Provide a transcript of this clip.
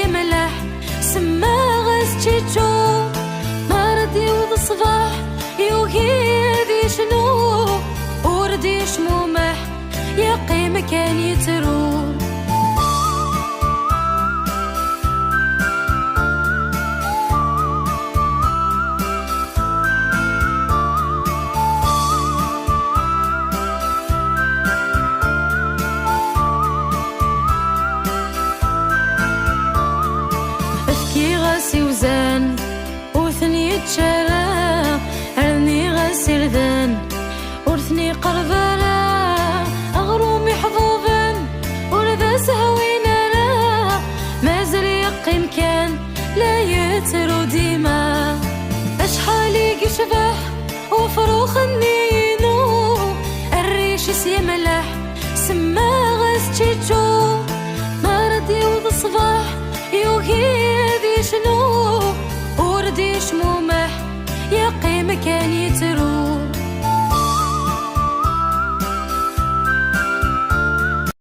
يملح سما غاز تيتشو مرضي وذ الصباح يوكيد يشنو ورد يشمومح يقي مكان يترو غاسي وزان وثني تشارا أرني غاسي ردان ورثني قربالا أغرومي حظوظا ورذا سهوينا لا مازال يقي مكان لا يترو ديما أشحالي يشبح وفروخ النينو الريش يملح سما غاز تيتشو